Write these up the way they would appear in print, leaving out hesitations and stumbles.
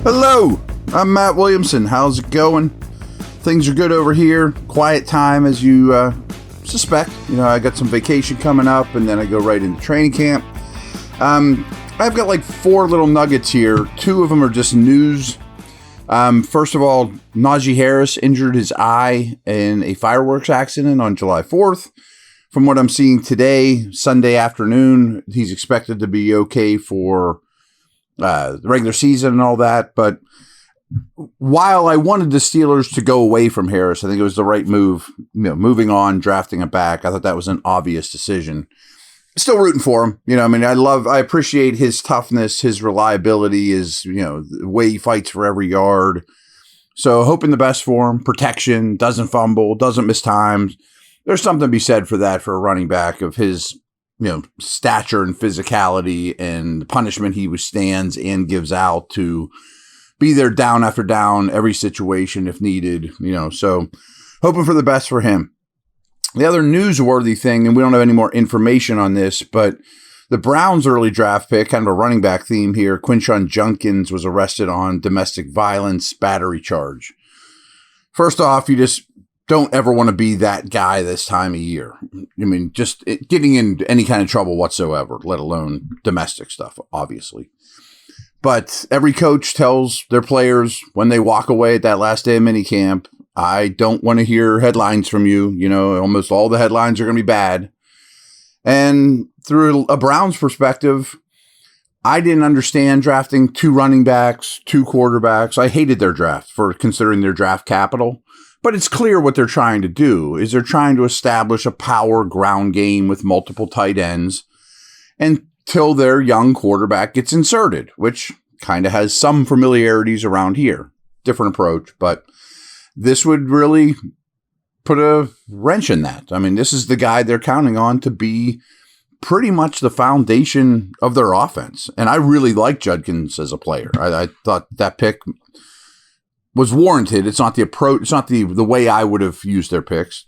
Hello, I'm Matt Williamson. How's it going? Things are good over here. Quiet time, as you suspect. You know, I got some vacation coming up, and then I go right into training camp. I've got like 4 little nuggets here. 2 of them are just news. First of all, Najee Harris injured his eye in a fireworks accident on July 4th. From what I'm seeing today, Sunday afternoon, he's expected to be okay for the regular season and all that. But while I wanted the Steelers to go away from Harris, I think it was the right move, moving on, drafting him back. I thought that was an obvious decision. Still rooting for him. I appreciate his toughness, his reliability, the way he fights for every yard. So hoping the best for him. Protection, doesn't fumble, doesn't miss times. There's something to be said for that for a running back of his, stature and physicality and the punishment he withstands and gives out to be there down after down, every situation if needed, so hoping for the best for him. The other newsworthy thing, and we don't have any more information on this, but the Browns' early draft pick, kind of a running back theme here, Quinshon Judkins was arrested on domestic violence battery charge. First off, you just don't ever want to be that guy this time of year. Just getting in any kind of trouble whatsoever, let alone domestic stuff, obviously. But every coach tells their players when they walk away at that last day of minicamp, I don't want to hear headlines from you. Almost all the headlines are going to be bad. And through a Browns perspective, I didn't understand drafting 2 running backs, 2 quarterbacks. I hated their draft for considering their draft capital. But it's clear what they're trying to do is they're trying to establish a power ground game with multiple tight ends until their young quarterback gets inserted, which kind of has some familiarities around here. Different approach, but this would really put a wrench in that. This is the guy they're counting on to be pretty much the foundation of their offense. And I really like Judkins as a player. I thought that pick was warranted. It's not the approach. It's not the way I would have used their picks,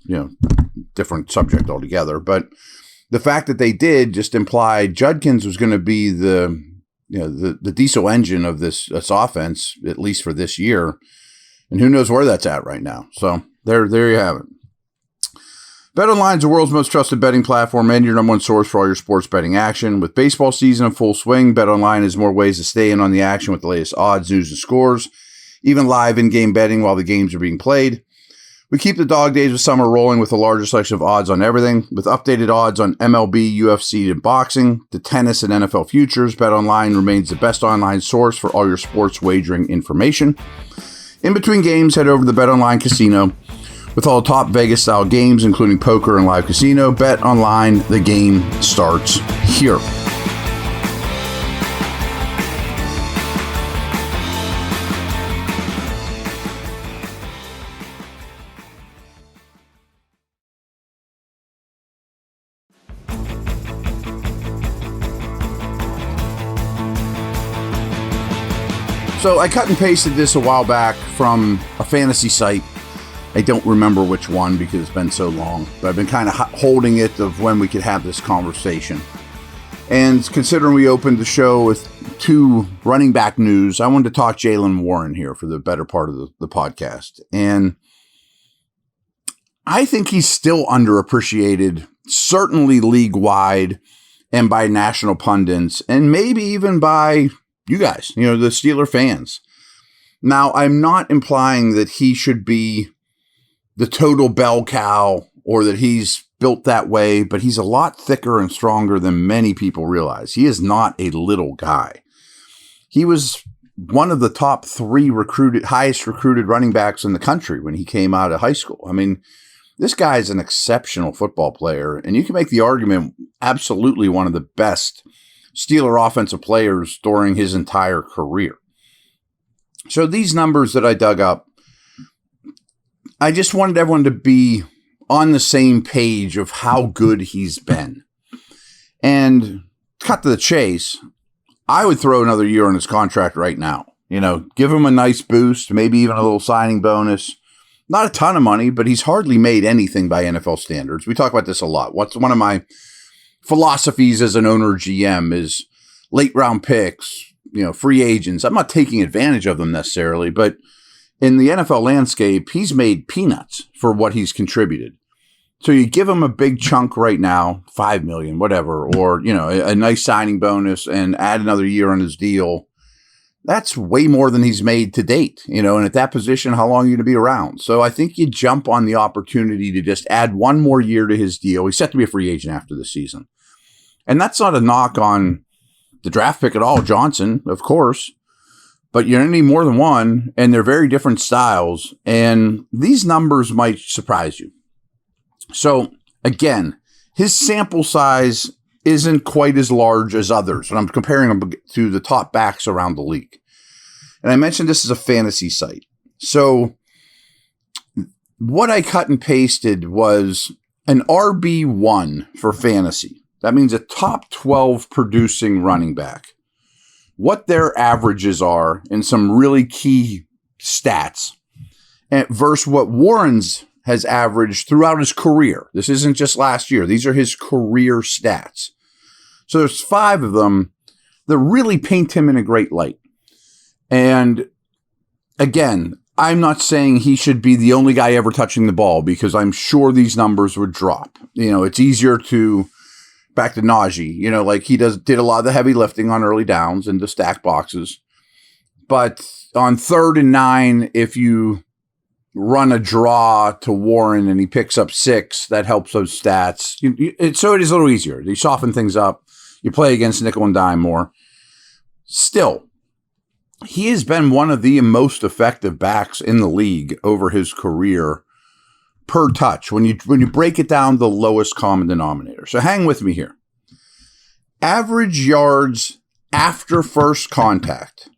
different subject altogether. But the fact that they did just implied Judkins was going to be the diesel engine of this offense, at least for this year. And who knows where that's at right now. So there you have it. BetOnline is the world's most trusted betting platform and your number one source for all your sports betting action. With baseball season in full swing, BetOnline has more ways to stay in on the action with the latest odds, news, and scores, even live in-game betting while the games are being played. We keep the dog days of summer rolling with the largest selection of odds on everything. With updated odds on MLB, UFC, and boxing, to tennis and NFL futures, BetOnline remains the best online source for all your sports wagering information. In between games, head over to the BetOnline Casino. With all top Vegas-style games, including poker and live casino, BetOnline, the game starts here. So I cut and pasted this a while back from a fantasy site. I don't remember which one because it's been so long, but I've been kind of holding it of when we could have this conversation. And considering we opened the show with 2 running back news, I wanted to talk Jaylen Warren here for the better part of the podcast. And I think he's still underappreciated, certainly league-wide and by national pundits, and maybe even by you guys, the Steeler fans. Now, I'm not implying that he should be the total bell cow or that he's built that way, but he's a lot thicker and stronger than many people realize. He is not a little guy. He was one of the top 3 highest recruited running backs in the country when he came out of high school. This guy is an exceptional football player, and you can make the argument absolutely one of the best Steeler offensive players during his entire career. So these numbers that I dug up, I just wanted everyone to be on the same page of how good he's been. And cut to the chase, I would throw another year on his contract right now. Give him a nice boost, maybe even a little signing bonus. Not a ton of money, but he's hardly made anything by NFL standards. We talk about this a lot. What's one of my philosophies as an owner GM is late round picks, free agents. I'm not taking advantage of them necessarily, but in the NFL landscape, he's made peanuts for what he's contributed. So you give him a big chunk right now, $5 million, whatever, or, a nice signing bonus and add another year on his deal. That's way more than he's made to date, and at that position, how long are you going to be around? So I think you jump on the opportunity to just add one more year to his deal. He's set to be a free agent after the season. And that's not a knock on the draft pick at all, Johnson, of course. But you're going to need more than one, and they're very different styles. And these numbers might surprise you. So, again, his sample size isn't quite as large as others. And I'm comparing them to the top backs around the league. And I mentioned this is a fantasy site. So, what I cut and pasted was an RB1 for fantasy. That means a top 12 producing running back. What their averages are in some really key stats versus what Warren's has averaged throughout his career. This isn't just last year. These are his career stats. So there's 5 of them that really paint him in a great light. And again, I'm not saying he should be the only guy ever touching the ball because I'm sure these numbers would drop. It's easier to back to Najee, like he did a lot of the heavy lifting on early downs and the stack boxes. But on 3rd and 9, if you run a draw to Warren and he picks up 6, that helps those stats. So it is a little easier. You soften things up. You play against nickel and dime more. Still, he has been one of the most effective backs in the league over his career per touch, when you break it down, the lowest common denominator. So hang with me here. Average yards after first contact.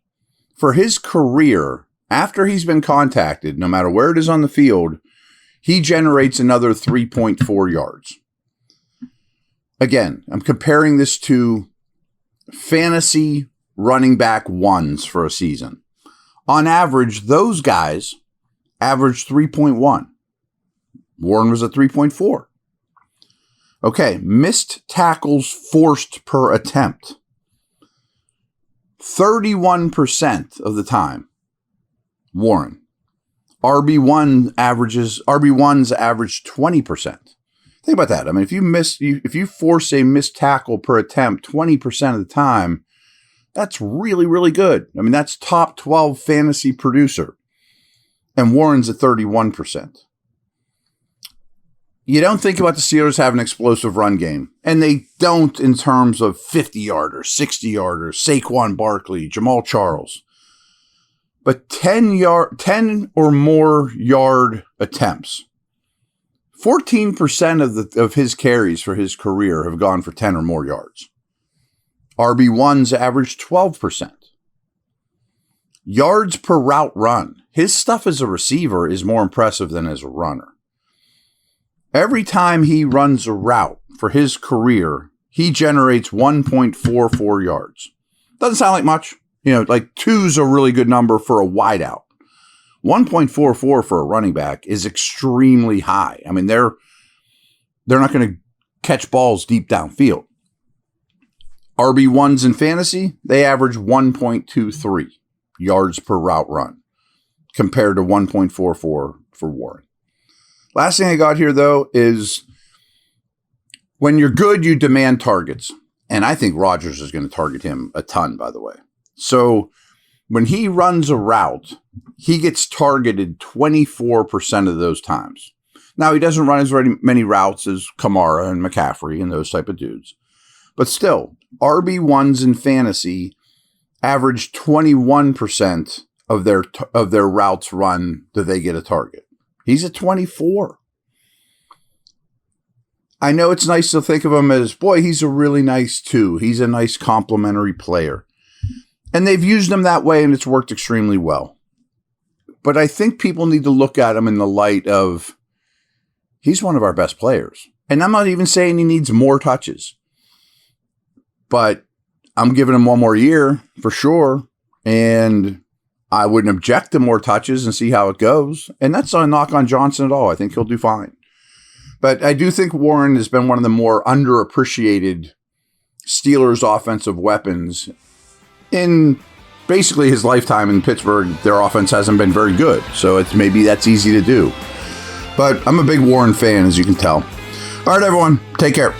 For his career, after he's been contacted, no matter where it is on the field, he generates another 3.4 yards. Again, I'm comparing this to fantasy running back ones for a season. On average, those guys average 3.1. Warren was at 3.4. Okay, missed tackles forced per attempt. 31% of the time, Warren. RB1s average 20%. Think about that. I mean, if you force a missed tackle per attempt 20% of the time, that's really, really good. I mean, that's top 12 fantasy producer. And Warren's at 31%. You don't think about the Steelers having an explosive run game. And they don't in terms of 50-yarders, 60-yarders, Saquon Barkley, Jamal Charles. But 10 or more yard attempts. 14% of his carries for his career have gone for 10 or more yards. RB1s average 12%. Yards per route run. His stuff as a receiver is more impressive than as a runner. Every time he runs a route for his career, he generates 1.44 yards. Doesn't sound like much. Like 2's a really good number for a wideout. 1.44 for a running back is extremely high. I mean, they're not going to catch balls deep downfield. RB1s in fantasy, they average 1.23 yards per route run compared to 1.44 for Warren. Last thing I got here, though, is when you're good, you demand targets. And I think Rodgers is going to target him a ton, by the way. So when he runs a route, he gets targeted 24% of those times. Now, he doesn't run as many routes as Kamara and McCaffrey and those type of dudes. But still, RB1s in fantasy average 21% of their routes run that they get a target. He's at 24. I know it's nice to think of him as, boy, he's a really nice 2. He's a nice complementary player. And they've used him that way, and it's worked extremely well. But I think people need to look at him in the light of, he's one of our best players. And I'm not even saying he needs more touches. But I'm giving him one more year for sure. And I wouldn't object to more touches and see how it goes. And that's not a knock on Johnson at all. I think he'll do fine. But I do think Warren has been one of the more underappreciated Steelers offensive weapons in basically his lifetime in Pittsburgh, their offense hasn't been very good. So maybe that's easy to do. But I'm a big Warren fan, as you can tell. All right, everyone. Take care.